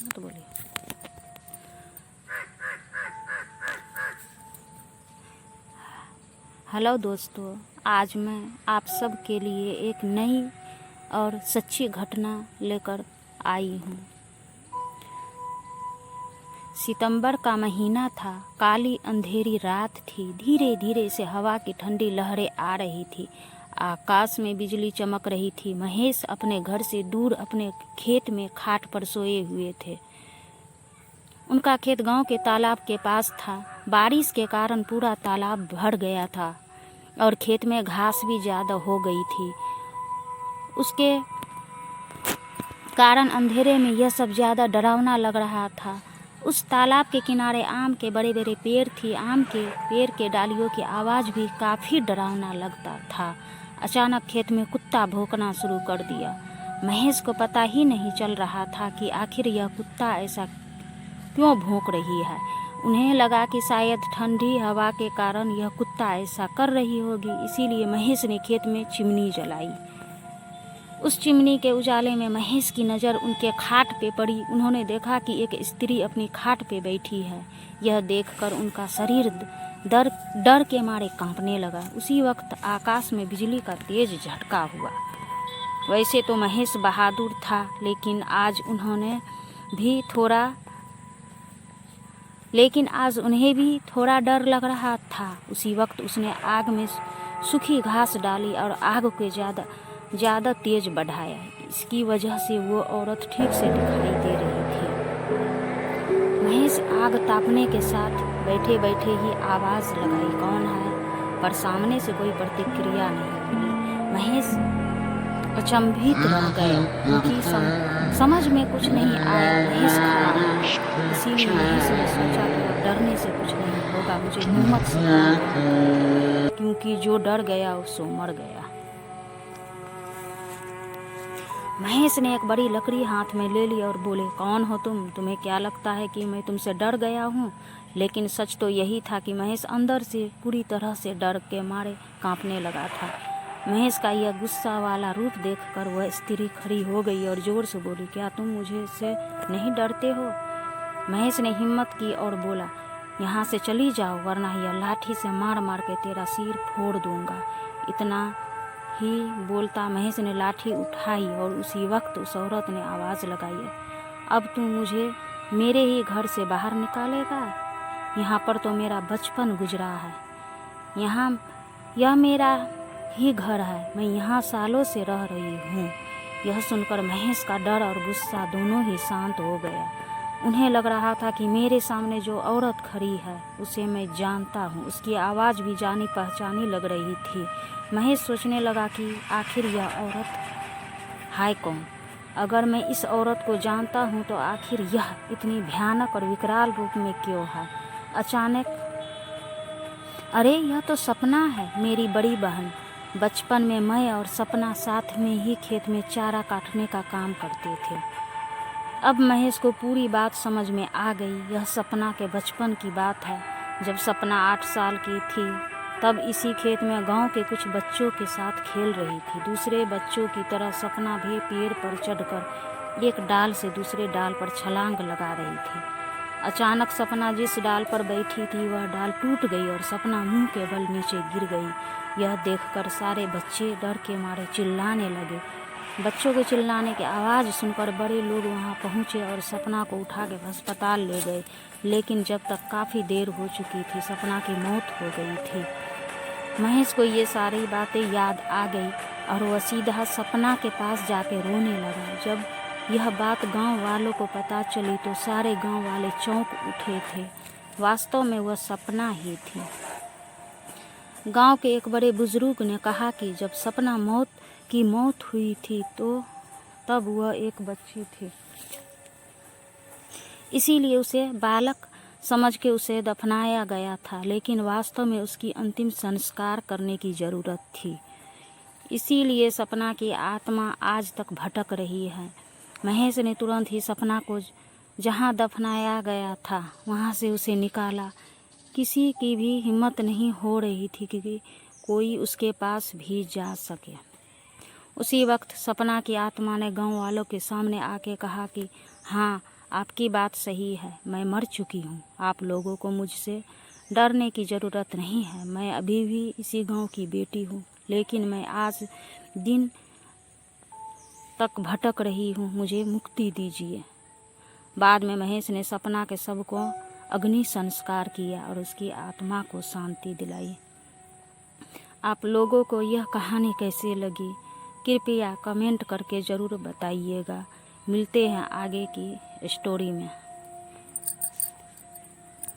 तो बोलिए। हेलो दोस्तों, आज मैं आप सब के लिए एक नई और सच्ची घटना लेकर आई हूँ। सितंबर का महीना था। काली अंधेरी रात थी। धीरे धीरे से हवा की ठंडी लहरें आ रही थी। आकाश में बिजली चमक रही थी। महेश अपने घर से दूर अपने खेत में खाट पर सोए हुए थे। उनका खेत गांव के तालाब के पास था। बारिश के कारण पूरा तालाब भर गया था और खेत में घास भी ज़्यादा हो गई थी। उसके कारण अंधेरे में यह सब ज़्यादा डरावना लग रहा था। उस तालाब के किनारे आम के बड़े बड़े पेड़ थी। आम के पेड़ के डालियों की आवाज़ भी काफ़ी डरावना लगता था। अचानक खेत में कुत्ता भौंकना शुरू कर दिया। महेश को पता ही नहीं चल रहा था कि आखिर यह कुत्ता ऐसा क्यों भौंक रही है। उन्हें लगा कि शायद ठंडी हवा के कारण यह कुत्ता ऐसा कर रही होगी। इसीलिए महेश ने खेत में चिमनी जलाई। उस चिमनी के उजाले में महेश की नज़र उनके खाट पे पड़ी। उन्होंने देखा कि एक स्त्री अपनी खाट पे बैठी है। यह देखकर उनका शरीर डर के मारे कांपने लगा। उसी वक्त आकाश में बिजली का तेज झटका हुआ। वैसे तो महेश बहादुर था, लेकिन आज उन्हें भी थोड़ा डर लग रहा था। उसी वक्त उसने आग में सूखी घास डाली और आग को ज़्यादा तेज बढ़ाया। इसकी वजह से वो औरत ठीक से दिखाई दे रही थी। महेश आग तापने के साथ बैठे बैठे ही आवाज़ लगाई, कौन है? पर सामने से कोई प्रतिक्रिया नहीं मिली। महेश अचंभित रह गया क्योंकि समझ में कुछ नहीं आया। महेश खड़ा हुआ। इसीलिए महेश ने सोचा कि डरने से कुछ नहीं होगा, मुझे हिम्मत से करना, क्योंकि जो डर गया सो मर गया। महेश ने एक बड़ी लकड़ी हाथ में ले ली और बोले, कौन हो तुम? तुम्हें क्या लगता है कि मैं तुमसे डर गया हूँ? लेकिन सच तो यही था कि महेश अंदर से पूरी तरह से डर के मारे कांपने लगा था। महेश का यह गुस्सा वाला रूप देखकर वह स्त्री खड़ी हो गई और जोर से बोली, क्या तुम मुझे से नहीं डरते हो? महेश ने हिम्मत की और बोला, यहाँ से चली जाओ, वरना यह लाठी से मार मार के तेरा सिर फोड़ दूंगा। इतना ही बोलता महेश ने लाठी उठाई और उसी वक्त उस औरत ने आवाज़ लगाई, अब तू मुझे मेरे ही घर से बाहर निकालेगा? यहाँ पर तो मेरा बचपन गुजरा है। यह मेरा ही घर है। मैं यहाँ सालों से रह रही हूँ। यह सुनकर महेश का डर और गुस्सा दोनों ही शांत हो गया। उन्हें लग रहा था कि मेरे सामने जो औरत खड़ी है उसे मैं जानता हूँ। उसकी आवाज़ भी जानी पहचानी लग रही थी। महेश सोचने लगा कि आखिर यह औरत है कौन? अगर मैं इस औरत को जानता हूँ तो आखिर यह इतनी भयानक और विकराल रूप में क्यों है? अचानक, अरे यह तो सपना है, मेरी बड़ी बहन। बचपन में मैं और सपना साथ में ही खेत में चारा काटने का काम करते थे। अब महेश को पूरी बात समझ में आ गई। यह सपना के बचपन की बात है। जब सपना 8 साल की थी तब इसी खेत में गांव के कुछ बच्चों के साथ खेल रही थी। दूसरे बच्चों की तरह सपना भी पेड़ पर चढ़कर एक डाल से दूसरे डाल पर छलांग लगा रही थी। अचानक सपना जिस डाल पर बैठी थी वह डाल टूट गई और सपना मुंह के बल नीचे गिर गई। यह देखकर सारे बच्चे डर के मारे चिल्लाने लगे। बच्चों के चिल्लाने की आवाज़ सुनकर बड़े लोग वहां पहुंचे और सपना को उठा के अस्पताल ले गए। लेकिन जब तक काफ़ी देर हो चुकी थी, सपना की मौत हो गई थी। महेश को ये सारी बातें याद आ गई और वह सीधा सपना के पास जाके रोने लगा। जब यह बात गांव वालों को पता चली तो सारे गांव वाले चौंक उठे थे। वास्तव में वह सपना ही थी। गांव के एक बड़े बुजुर्ग ने कहा कि जब सपना की मौत हुई थी तो तब वह एक बच्ची थी, इसीलिए उसे बालक समझ के उसे दफनाया गया था। लेकिन वास्तव में उसकी अंतिम संस्कार करने की ज़रूरत थी। इसीलिए सपना की आत्मा आज तक भटक रही है। महेश ने तुरंत ही सपना को जहाँ दफनाया गया था वहाँ से उसे निकाला। किसी की भी हिम्मत नहीं हो रही थी कि कोई उसके पास भी जा सके। उसी वक्त सपना की आत्मा ने गांव वालों के सामने आके कहा कि हाँ, आपकी बात सही है, मैं मर चुकी हूँ। आप लोगों को मुझसे डरने की ज़रूरत नहीं है। मैं अभी भी इसी गांव की बेटी हूँ, लेकिन मैं आज दिन तक भटक रही हूँ। मुझे मुक्ति दीजिए। बाद में महेश ने सपना के शव को अग्नि संस्कार किया और उसकी आत्मा को शांति दिलाई। आप लोगों को यह कहानी कैसी लगी, कृपया कमेंट करके ज़रूर बताइएगा। मिलते हैं आगे की स्टोरी में।